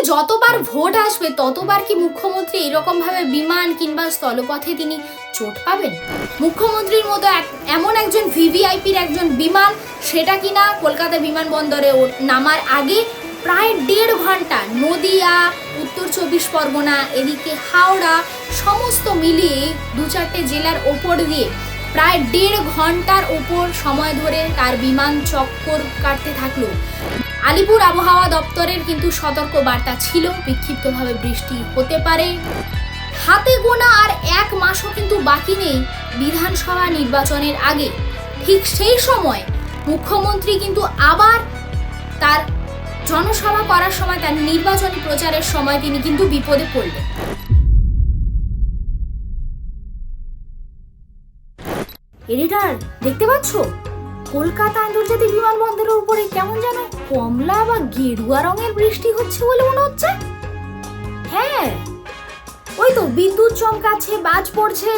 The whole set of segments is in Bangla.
যতবার ভোট আসবে ততবার কি মুখ্যমন্ত্রী এরকম ভাবে বিমান কিংবা স্থলপথে তিনি চোট পাবেন? মুখ্যমন্ত্রীর মতো এমন একজন ভিভিআইপির একজন বিমান, সেটা কিনা কলকাতা বিমানবন্দরে নামার আগে প্রায় 1.5 ঘন্টা নদিয়া, উত্তর 24 পরগনা, এদিকে হাওড়া সমস্ত মিলিয়ে 2-4টে জেলার ওপর দিয়ে প্রায় 1.5 ঘন্টার ওপর সময় ধরে তার বিমান চক্কর কাটতে থাকলো। আলিপুর আবহাওয়া দপ্তরের কিন্তু সতর্ক বার্তা ছিল বিক্ষিপ্তভাবে বৃষ্টি হতে পারে। হাতে গোনা আর 1 মাসও কিন্তু বাকি নেই বিধানসভা নির্বাচনের আগে। ঠিক সেই সময় মুখ্যমন্ত্রী কিন্তু আবার তার জনসভা করার সময়, তার নির্বাচনী প্রচারের সময় তিনি কিন্তু বিপদে পড়লেন। এডিটর, দেখতে পাচ্ছ কলকাতা আন্তর্জাতিক বিমানবন্দরের উপরে কেমন যেন কমলা বা গেরুয়া রঙের বৃষ্টি হচ্ছে বলে মনে হচ্ছে। হ্যাঁ, ওই তো বিদ্যুৎ চমকাচ্ছে, বাজ পড়ছে,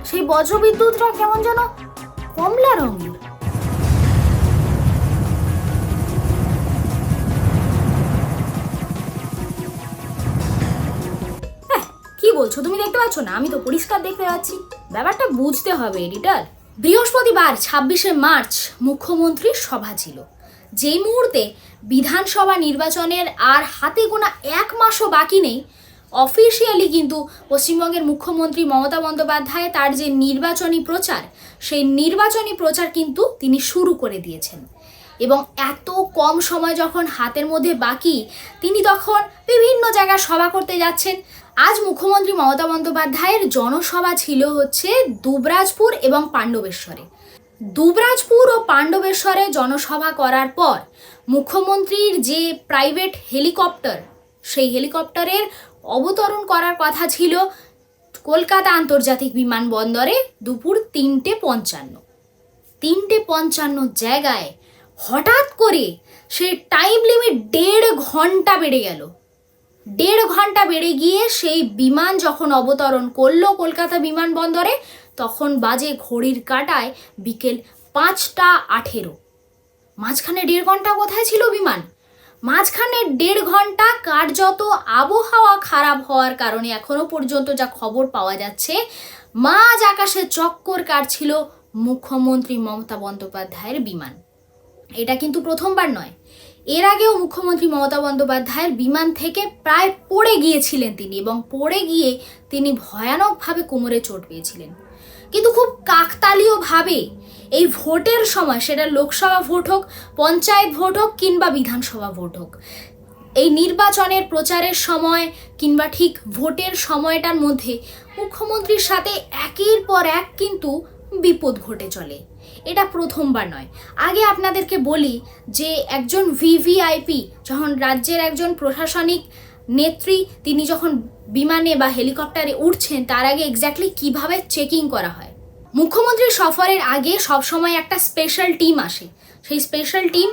সেই বজ্র বিদ্যুৎটা কেমন যেন কমলা রঙের। কি বলছো, তুমি দেখতে পাচ্ছ না? আমি তো পরিষ্কার দেখতে পাচ্ছি। ব্যাপারটা বুঝতে হবে এডিটর। বৃহস্পতিবার 26শে মার্চ মুখ্যমন্ত্রীর সভা ছিল, যেই মুহূর্তে বিধানসভা নির্বাচনের আর হাতে গোনা 1 মাসও বাকি নেই। অফিসিয়ালি কিন্তু পশ্চিমবঙ্গের মুখ্যমন্ত্রী মমতা বন্দ্যোপাধ্যায় তার যে নির্বাচনী প্রচার, সেই নির্বাচনী প্রচার কিন্তু তিনি শুরু করে দিয়েছেন। এবং এত কম সময় যখন হাতের মধ্যে বাকি, তিনি তখন বিভিন্ন জায়গায় সভা করতে যাচ্ছেন। আজ মুখ্যমন্ত্রী মমতা বন্দ্যোপাধ্যায়ের জনসভা ছিল হচ্ছে দুবরাজপুর এবং পাণ্ডবেশ্বরে। দুবরাজপুর ও পাণ্ডবেশ্বরে জনসভা করার পর মুখ্যমন্ত্রীর যে প্রাইভেট হেলিকপ্টার, সেই হেলিকপ্টারের অবতরণ করার কথা ছিল কলকাতা আন্তর্জাতিক বিমানবন্দরে দুপুর 3:55 জায়গায় হঠাৎ করে সেই টাইম লিমিট 1.5 ঘন্টা বেড়ে গেল। 1.5 ঘন্টা বেড়ে গিয়ে সেই বিমান যখন অবতরণ করলো কলকাতা বিমানবন্দরে, তখন বাজে ঘড়ির কাঁটায় বিকেল 5:18। মাঝখানে 1.5 ঘন্টা কোথায় ছিল বিমান? মাঝখানে 1.5 ঘন্টা কার্যত আবহাওয়া খারাপ হওয়ার কারণে এখনো পর্যন্ত যা খবর পাওয়া যাচ্ছে, মাঝ আকাশে চক্কর কাটছিল মুখ্যমন্ত্রী মমতা বন্দ্যোপাধ্যায়ের বিমান। এটা কিন্তু প্রথমবার নয়, এর আগেও মুখ্যমন্ত্রী মমতা বন্দ্যোপাধ্যায়ের বিমান থেকে প্রায় পড়ে গিয়েছিলেন তিনি, এবং পড়ে গিয়ে তিনি ভয়ানকভাবে কোমরে চোট পেয়েছিলেন। কিন্তু খুব কাকতালীয়ভাবে এই ভোটের সময়, সেটা লোকসভা ভোট হোক, পঞ্চায়েত ভোট হোক কিংবা বিধানসভা ভোট হোক, এই নির্বাচনের প্রচারের সময় কিংবা ঠিক ভোটের সময়টার মধ্যে মুখ্যমন্ত্রীর সাথে একের পর এক কিন্তু বিপদ ঘটে চলে। এটা প্রথমবার নয়। আগে আপনাদেরকে বলি যে একজন ভিভিআইপি, যখন রাজ্যের একজন প্রশাসনিক নেত্রী, তিনি যখন বিমানে বা হেলিকপ্টারে উঠছেন, তার আগে এক্স্যাক্টলি কিভাবে চেকিং করা হয়। মুখ্যমন্ত্রীর সফরের আগে সবসময় একটা স্পেশাল টিম আসে। সেই স্পেশাল টিম,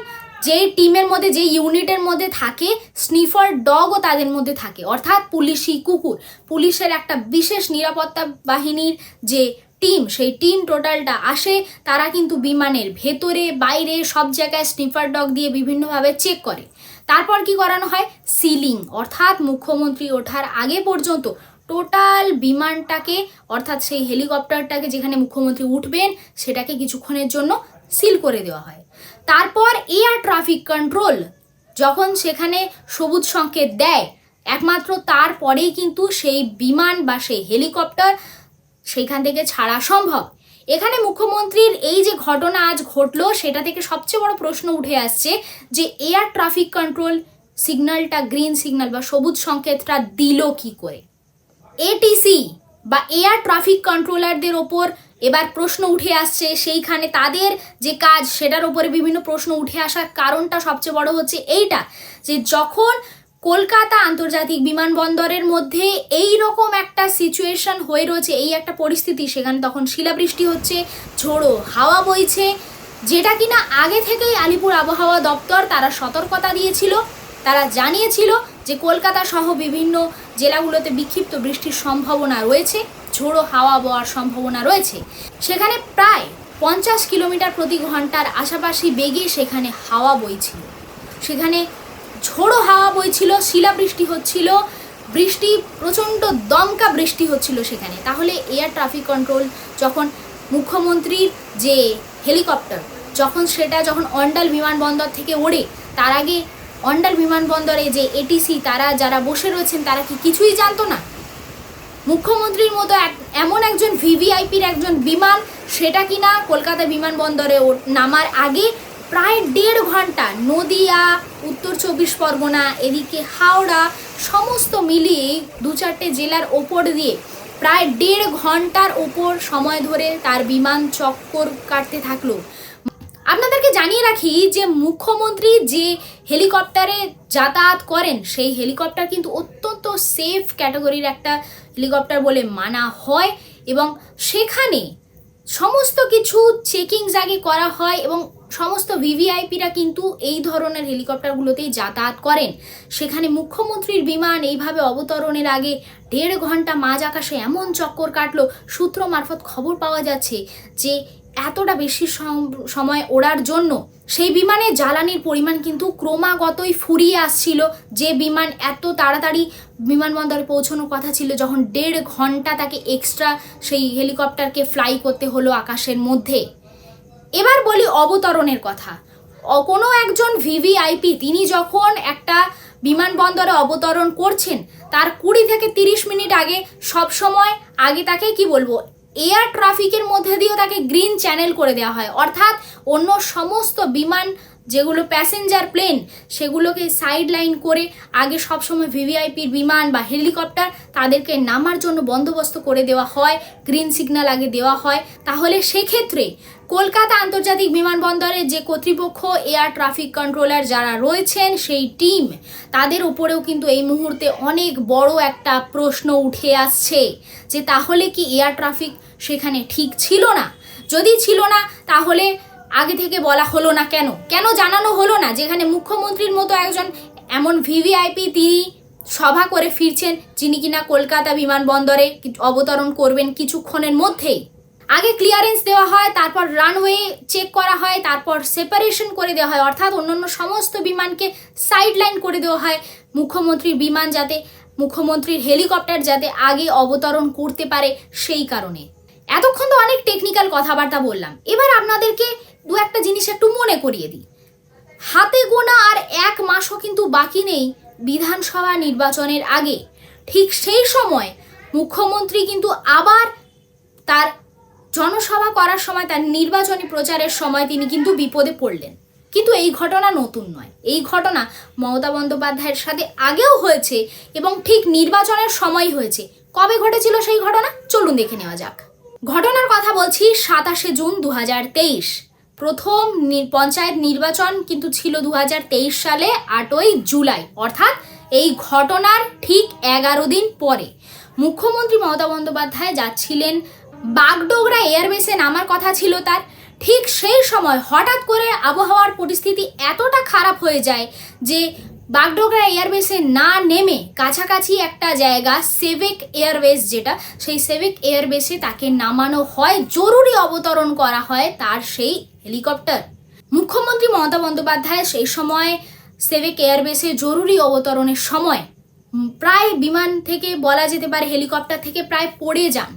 যে টিমের মধ্যে, যে ইউনিটের মধ্যে থাকে স্নিফার ডগও তাদের মধ্যে থাকে, অর্থাৎ পুলিশি কুকুর। পুলিশের একটা বিশেষ নিরাপত্তা বাহিনীর যে টিম, সেই টিম টোটালটা আসে। তারা কিন্তু বিমানের ভেতরে বাইরে সব জায়গায় স্নিফার ডগ দিয়ে বিভিন্নভাবে চেক করে। তারপর কি করানো হয়? সিলিং, অর্থাৎ মুখ্যমন্ত্রী ওঠার আগে পর্যন্ত টোটাল বিমানটাকে, অর্থাৎ সেই হেলিকপ্টারটাকে যেখানে মুখ্যমন্ত্রী উঠবেন, সেটাকে কিছুক্ষণের জন্য সিল করে দেওয়া হয়। তারপর এয়ার ট্রাফিক কন্ট্রোল যখন সেখানে সবুজ সংকেত দেয়, একমাত্র তারপরেই কিন্তু সেই বিমান বা সেই হেলিকপ্টার সেইখান থেকে ছাড়া সম্ভব। এখানে মুখ্যমন্ত্রীর এই যে ঘটনা আজ ঘটলো, সেটা থেকে সবচেয়ে বড় প্রশ্ন উঠে আসছে যে এয়ার ট্রাফিক কন্ট্রোল সিগন্যালটা, গ্রিন সিগন্যাল বা সবুজ সংকেতটা দিল কি করে? এটিসি বা এয়ার ট্রাফিক কন্ট্রোলারদের ওপর এবার প্রশ্ন উঠে আসছে। সেইখানে তাদের যে কাজ, সেটার উপরে বিভিন্ন প্রশ্ন উঠে আসার কারণটা সবচেয়ে বড় হচ্ছে এইটা, যে যখন কলকাতা আন্তর্জাতিক বিমানবন্দরের মধ্যে এই রকম একটা সিচুয়েশন হয়ে রয়েছে, এই একটা পরিস্থিতি, সেখানে তখন শিলাবৃষ্টি হচ্ছে, ঝোড়ো হাওয়া বইছে, যেটা কিনা আগে থেকেই আলিপুর আবহাওয়া দপ্তর তারা সতর্কতা দিয়েছিল। তারা জানিয়েছিল যে কলকাতা সহ বিভিন্ন জেলাগুলোতে বিক্ষিপ্ত বৃষ্টির সম্ভাবনা রয়েছে, ঝোড়ো হাওয়া বওয়ার সম্ভাবনা রয়েছে। সেখানে প্রায় 50 কিলোমিটার প্রতি ঘন্টার আশাপাশি বেগে সেখানে হাওয়া বইছিল। সেখানে ঝোড়ো হাওয়া বইছিল, শিলাবৃষ্টি হচ্ছিল, বৃষ্টি প্রচণ্ড দমকা বৃষ্টি হচ্ছিল সেখানে। তাহলে এয়ার ট্রাফিক কন্ট্রোল যখন মুখ্যমন্ত্রীর যে হেলিকপ্টার যখন অন্ডাল বিমানবন্দর থেকে ওড়ে, তার আগে অন্ডাল বিমানবন্দরে যে এটিসি তারা যারা বসে রয়েছেন তারা কি কিছুই জানতো না? মুখ্যমন্ত্রীর মতো এমন একজন ভিভিআইপির একজন বিমান, সেটা কিনা কলকাতা বিমানবন্দরে নামার আগে প্রায় 1.5 ঘন্টা নদিয়া, উত্তর 24 পরগনা, এদিকে হাওড়া সমস্ত মিলিয়ে 2-4টে জেলার ওপর দিয়ে প্রায় 1.5 ঘন্টার ওপর সময় ধরে তার বিমান চক্কর কাটতে থাকলো। আপনাদেরকে জানিয়ে রাখি যে মুখ্যমন্ত্রী যে হেলিকপ্টারে যাতায়াত করেন সেই হেলিকপ্টার কিন্তু অত্যন্ত সেফ ক্যাটাগরির একটা হেলিকপ্টার বলে মানা হয়, এবং সেখানে সমস্ত কিছু চেকিংস আগে করা হয় এবং সমস্ত ভিভিআইপিরা কিন্তু এই ধরনের হেলিকপ্টারগুলোতেই যাতায়াত করেন। সেখানে মুখ্যমন্ত্রীর বিমান এইভাবে অবতরণের আগে 1.5 ঘন্টা মাঝ আকাশে এমন চক্কর কাটলো। সূত্র মারফত খবর পাওয়া যাচ্ছে যে এতটা বেশি সময় ওড়ার জন্য সেই বিমানে জ্বালানির পরিমাণ কিন্তু ক্রমাগতই ফুরিয়ে আসছিল। যে বিমান এত তাড়াতাড়ি বিমানবন্দরে পৌঁছানোর কথা ছিল, যখন 1.5 ঘন্টা তাকে এক্সট্রা সেই হেলিকপ্টারকে ফ্লাই করতে হলো আকাশের মধ্যে। এবার বলি অবতরণের কথা। কোনো একজন ভিভিআইপি তিনি যখন একটা বিমানবন্দরে অবতরণ করছেন, তার 20 থেকে 30 মিনিট আগে সবসময় আগে তাকে কি বলবো, এয়ার ট্রাফিকের মধ্যে দিয়েও তাকে গ্রিন চ্যানেল করে দেওয়া হয়। অর্থাৎ অন্য সমস্ত বিমান যেগুলো প্যাসেঞ্জার প্লেন, সেগুলোকে সাইড লাইন করে আগে সবসময় ভিভিআইপির বিমান বা হেলিকপ্টার তাদেরকে নামার জন্য বন্দোবস্ত করে দেওয়া হয়, গ্রিন সিগন্যাল আগে দেওয়া হয়। তাহলে সেক্ষেত্রে কলকাতা আন্তর্জাতিক বিমানবন্দরে যে কর্তৃপক্ষ, এয়ার ট্রাফিক কন্ট্রোলার যারা রয়েছেন সেই টিম, তাদের উপরেও কিন্তু এই মুহূর্তে অনেক বড় একটা প্রশ্ন উঠে আসছে যে তাহলে কি এয়ার ট্রাফিক সেখানে ঠিক ছিল না? যদি ছিল না তাহলে আগে থেকে বলা হলো না কেন? কেন জানানো হলো না? যেখানে মুখ্যমন্ত্রীর মতো একজন এমন ভিভিআইপি তিনি সভা করে ফিরছেন, যিনি কিনা কলকাতা বিমানবন্দরে অবতরণ করবেন কিছুক্ষণের মধ্যেই। আগে ক্লিয়ারেন্স দেওয়া হয়, তারপর রানওয়ে চেক করা হয়, তারপর সেপারেশন করে দেওয়া হয়, অর্থাৎ অন্যান্য সমস্ত বিমানকে সাইড লাইন করে দেওয়া হয় মুখ্যমন্ত্রীর বিমান যাতে, মুখ্যমন্ত্রীর হেলিকপ্টার যাতে আগে অবতরণ করতে পারে সেই কারণে। এতক্ষণ তো অনেক টেকনিক্যাল কথাবার্তা বললাম, এবার আপনাদেরকে দু একটা জিনিস একটু মনে করিয়ে দিই। হাতে গোনা আর 1 মাসও কিন্তু বাকি নেই বিধানসভা নির্বাচনের আগে। ঠিক সেই সময় মুখ্যমন্ত্রী কিন্তু আবার তার জনসভা করার সময়, তার নির্বাচনী প্রচারের সময় তিনি কিন্তু বিপদে পড়লেন। কিন্তু এই ঘটনা নতুন নয়, এই ঘটনা মমতা বন্দ্যোপাধ্যায়ের সাথে আগেও হয়েছে এবং ঠিক নির্বাচনের সময় হয়েছে। কবে ঘটেছিল সেই ঘটনা? চলুন দেখে নেওয়া যাক। ঘটনার কথা বলছি 27শে জুন 2023। প্রথম পঞ্চায়েত নির্বাচন কিন্তু ছিল 2023 সালে 8ই জুলাই, অর্থাৎ এই ঘটনার ঠিক 11 দিন পরে মুখ্যমন্ত্রী মমতা বন্দ্যোপাধ্যায় যাচ্ছিলেন বাগডোগরা এয়ারবেসে, নামার কথা ছিল তার। ঠিক সেই সময় হঠাৎ করে আবহাওয়ার পরিস্থিতি এতটা খারাপ হয়ে যায় যে বাগডোগরা এয়ারবেসে না নেমে কাছাকাছি একটা জায়গা সেভিক এয়ারবেস, যেটা সেই সেভিক এয়ারবেসে তাকে নামানো হয়, জরুরি অবতরণ করা হয় তার সেই হেলিকপ্টার। মুখ্যমন্ত্রী মমতা বন্দ্যোপাধ্যায় সেই সময় সেভিক এয়ারবেসে জরুরি অবতরণের সময় প্রায় বিমান থেকে বলা যেতে পারে হেলিকপ্টার থেকে প্রায় পড়ে যান।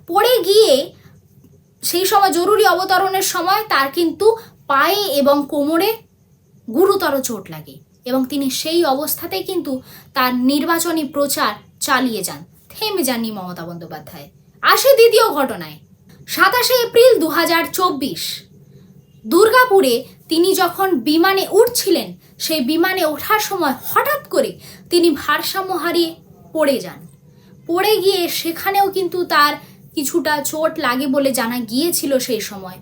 পড়ে গিয়ে সেই সময় জরুরি অবতরণের সময় তার কিন্তু পায়ে এবং কোমরে গুরুতর চোট লাগে এবং তিনি সেই অবস্থাতেই কিন্তু তার নির্বাচনী প্রচার চালিয়ে যান, থেমে যাননি মমতা বন্দ্যোপাধ্যায়। আসে দ্বিতীয় ঘটনায়। 27শে এপ্রিল 2024 দুর্গাপুরে তিনি যখন বিমানে উঠছিলেন, সেই বিমানে ওঠার সময় হঠাৎ করে তিনি ভারসাম্য হারিয়ে পড়ে যান। পড়ে গিয়ে সেখানেও কিন্তু তার কিছুটা চোট লাগে বলে জানা গিয়েছিল সেই সময়।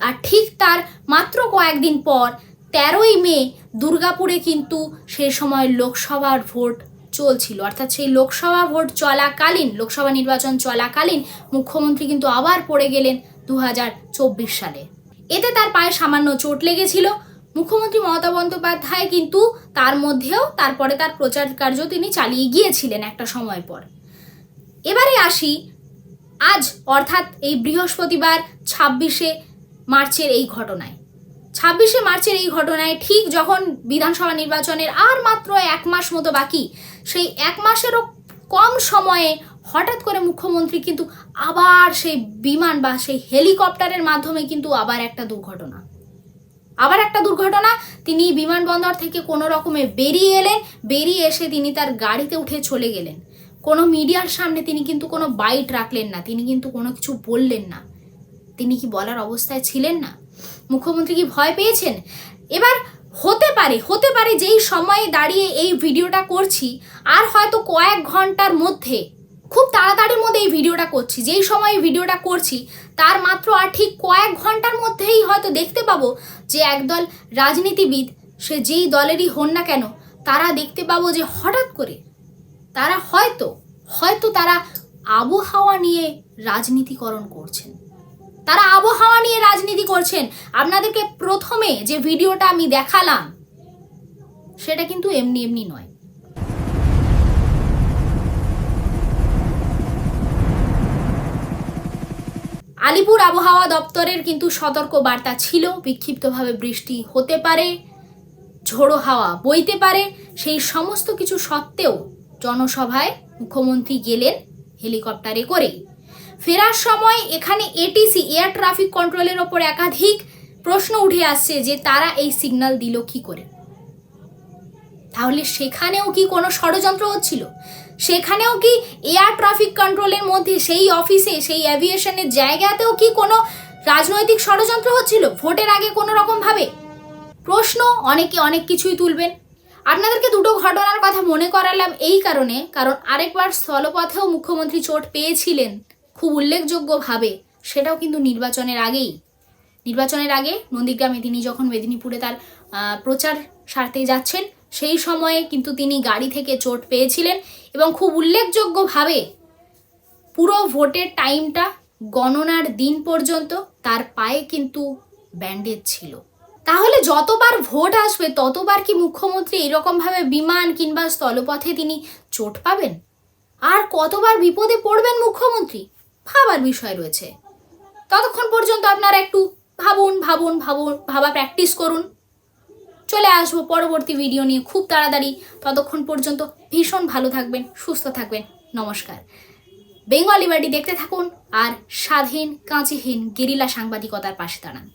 আর ঠিক তার মাত্র কয়েকদিন পর 13ই মে দুর্গাপুরে কিন্তু সেই সময় লোকসভার ভোট চলছিল, অর্থাৎ সেই লোকসভা ভোট চলাকালীন, লোকসভা নির্বাচন চলাকালীন মুখ্যমন্ত্রী কিন্তু আবার পড়ে গেলেন 2024 সালে। এতে তার পায়ে সামান্য চোট লেগেছিল। মুখ্যমন্ত্রী মমতা বন্দ্যোপাধ্যায় কিন্তু তার মধ্যেও তারপরে তার প্রচার কার্য তিনি চালিয়ে গিয়েছিলেন একটা সময় পর। এবারে আসি আজ, অর্থাৎ এই বৃহস্পতিবার 26শে মার্চের এই ঘটনায়। 26শে মার্চের এই ঘটনায় ঠিক যখন বিধানসভা নির্বাচনের আর মাত্র 1 মাস মতো বাকি, সেই 1 মাসেরও কম সময়ে হঠাৎ করে মুখ্যমন্ত্রী কিন্তু আবার সেই বিমান বা সেই হেলিকপ্টারের মাধ্যমে কিন্তু আবার একটা দুর্ঘটনা। তিনি বিমানবন্দর থেকে কোনো রকমে বেরিয়ে এলেন, বেরিয়ে এসে তিনি তার গাড়িতে উঠে চলে গেলেন। কোনো মিডিয়ার সামনে তিনি কিন্তু কোনো বাইট রাখলেন না, তিনি কিন্তু কোনো কিছু বললেন না। তিনি কি বলার অবস্থায় ছিলেন না? মুখ্যমন্ত্রী কি ভয় পেয়েছেন? এবার হতে পারে যেই সময়ে দাঁড়িয়ে এই ভিডিওটা করছি আর হয়তো কয়েক ঘন্টার মধ্যে, খুব তাড়াতাড়ির মধ্যে এই ভিডিওটা করছি, যেই সময় ভিডিওটা করছি তার মাত্র আর ঠিক কয়েক ঘন্টার মধ্যেই হয়তো দেখতে পাবো যে একদল রাজনীতিবিদ, সে যেই দলেরই হন না কেন, তারা দেখতে পাবো যে হঠাৎ করে তারা হয়তো তারা আবহাওয়া নিয়ে রাজনীতিকরণ করছেন। তারা আবহাওয়া নিয়ে রাজনীতি করছেন। আপনাদেরকে প্রথমে যে ভিডিওটা আমি দেখালাম সেটা কিন্তু এমনি নয়। আলিপুর আবহাওয়া দপ্তরের কিন্তু সতর্ক বার্তা ছিল, বিক্ষিপ্তভাবে বৃষ্টি হতে পারে, ঝোড়ো হাওয়া বইতে পারে। সেই সমস্ত কিছু সত্ত্বেও জনসভায় মুখ্যমন্ত্রী গেলেন হেলিকপ্টারে করে। ফেরার সময় এখানে এটিসি, এয়ার ট্রাফিক কন্ট্রোলের ওপর একাধিক প্রশ্ন উঠে আসছে যে তারা এই সিগন্যাল দিল কি করে। তাহলে সেখানেও কি কোনো ষড়যন্ত্র হচ্ছিল? সেখানেও কি এয়ার ট্রাফিক কন্ট্রোলের মধ্যে সেই অফিসে, সেই অ্যাভিয়েশনের জায়গাতেও কি কোনো রাজনৈতিক ষড়যন্ত্র হচ্ছিল ভোটের আগে কোনো রকম ভাবে? প্রশ্ন অনেকে অনেক কিছুই তুলবেন। আপনাদেরকে দুটো ঘটনার কথা মনে করালাম এই কারণে, কারণ আরেকবার স্থলপথেও মুখ্যমন্ত্রী চোট পেয়েছিলেন খুব উল্লেখযোগ্যভাবে, সেটাও কিন্তু নির্বাচনের আগে নন্দীগ্রামে তিনি যখন মেদিনীপুরে তার প্রচার সারতে যাচ্ছেন সেই সময়ে কিন্তু তিনি গাড়ি থেকে চোট পেয়েছিলেন এবং খুব উল্লেখযোগ্যভাবে পুরো ভোটের টাইমটা গণনার দিন পর্যন্ত তার পায়ে কিন্তু ব্যান্ডেজ ছিল। তাহলে যতবার ভোট আসবে ততবার কি মুখ্যমন্ত্রী এরকমভাবে বিমান কিংবা স্থলপথে তিনি চোট পাবেন? আর কতবার বিপদে পড়বেন মুখ্যমন্ত্রী? ভাবার বিষয় রয়েছে। ততক্ষণ পর্যন্ত আপনারা একটু ভাবা প্র্যাকটিস করুন। চলে আসবো পরবর্তী ভিডিও নিয়ে খুব তাড়াতাড়ি। ততক্ষণ পর্যন্ত ভীষণ ভালো থাকবেন, সুস্থ থাকবেন। নমস্কার। বেঙ্গলি বাড়ি দেখতে থাকুন আর স্বাধীন, কাঁচিহীন গেরিলা সাংবাদিকতার পাশে দাঁড়ান।